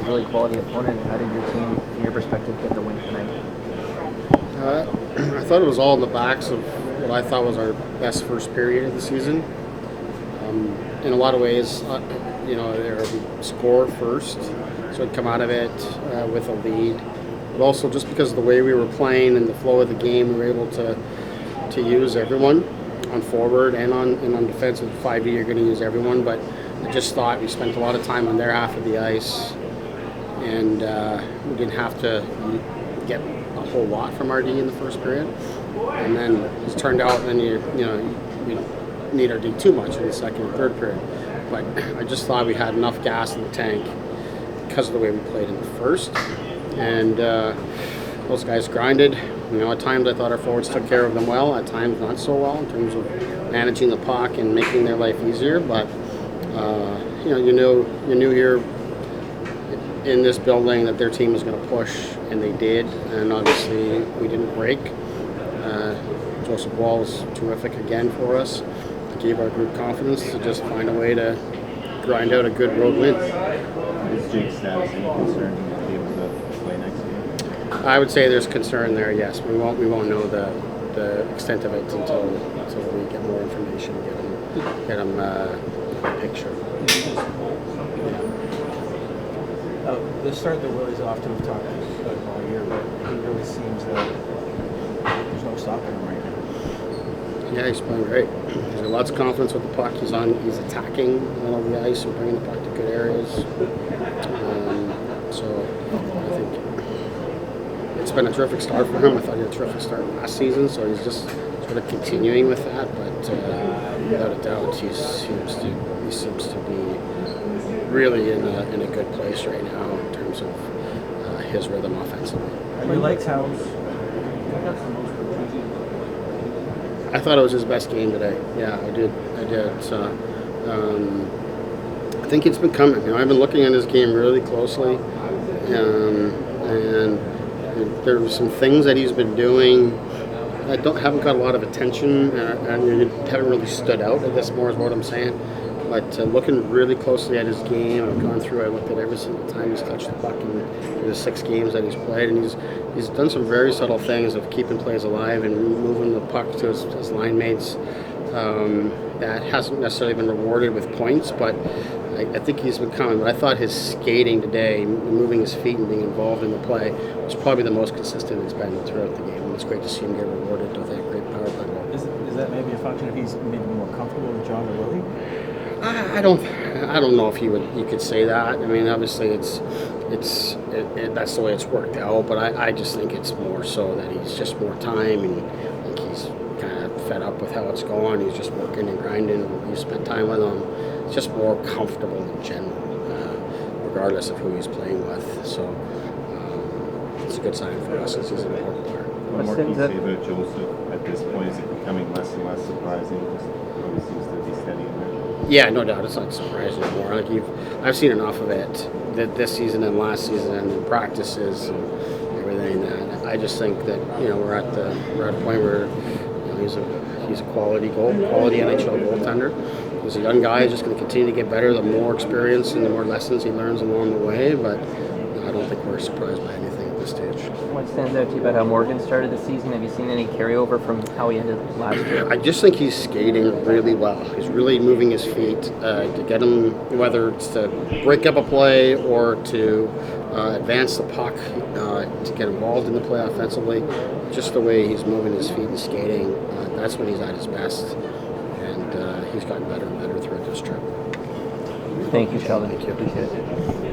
really quality opponent. How did your team, from your perspective, get the win tonight? I thought it was all in the backs of what I thought was our best first period of the season. In a lot of ways, we score first, so I'd come out of it with a lead. But also just because of the way we were playing and the flow of the game, we were able to use everyone on forward and on defensive. 5D, you're going to use everyone, but I just thought we spent a lot of time on their half of the ice, and we didn't have to get a whole lot from RD in the first period. And then it's turned out then you don't need RD too much in the second and third period. But I just thought we had enough gas in the tank because of the way we played in the first. And those guys grinded. At times I thought our forwards took care of them well. At times not so well in terms of managing the puck and making their life easier. But you knew here in this building that their team was going to push, and they did. And obviously we didn't break. Joseph Woll was terrific again for us. It gave our group confidence to just find a way to grind out a good road win. Is Jake's status any concern in the able to play next game? I would say there's concern there. Yes, we won't know the extent of it until we get more information, get him a picture. The start that Willie's off to, we've talked about him all year, but he really seems that there's no stopping him right now. Yeah, he's playing great. He's got lots of confidence with the puck. He's attacking the middle of the ice and bringing the puck to good areas. So I think it's been a terrific start for him. I thought he had a terrific start last season, so he's just sort of continuing with that. But without a doubt, he seems to be really in a good place right now in terms of his rhythm offensively. You liked how I thought it was his best game today. Yeah, I did. So, I think it's been coming. I've been looking at his game really closely, and there were some things that he's been doing that haven't got a lot of attention and haven't really stood out. I guess more is what I'm saying. But looking really closely at his game, I've gone through. I looked at every single time he's touched the puck in the 6 games that he's played, and he's done some very subtle things of keeping plays alive and moving the puck to his line mates. That hasn't necessarily been rewarded with points, but I think he's been coming. But I thought his skating today, moving his feet and being involved in the play, was probably the most consistent it's been throughout the game. And it's great to see him get rewarded with a great power play goal. is that maybe a function of he's maybe more comfortable with John or Willie? I don't know if you could say that. I mean, obviously it's that's the way it's worked out. But I just think it's more so that he's just more time, and I think he's kind of fed up with how it's going. He's just working and grinding. You spend time with him. He's just more comfortable in general, regardless of who he's playing with. So it's a good sign for us since he's an important player. What more can you say about Joseph at this point? Is it becoming less and less surprising? Just always seems to be steady in there. Yeah, no doubt. It's not surprising anymore. I've seen enough of it this season and last season and the practices and everything. That I just think that we're at a point where he's a quality NHL goaltender. He's a young guy. He's just going to continue to get better. The more experience and the more lessons he learns along the way. But I don't think we're surprised by anything at this stage. What stands out to you about how Morgan started the season? Have you seen any carryover from how he ended last year? I just think he's skating really well. He's really moving his feet to get him, whether it's to break up a play or to advance the puck, to get involved in the play offensively. Just the way he's moving his feet and skating, that's when he's at his best. And he's gotten better and better throughout this trip. Thank you, Sheldon. Thank you. Appreciate it.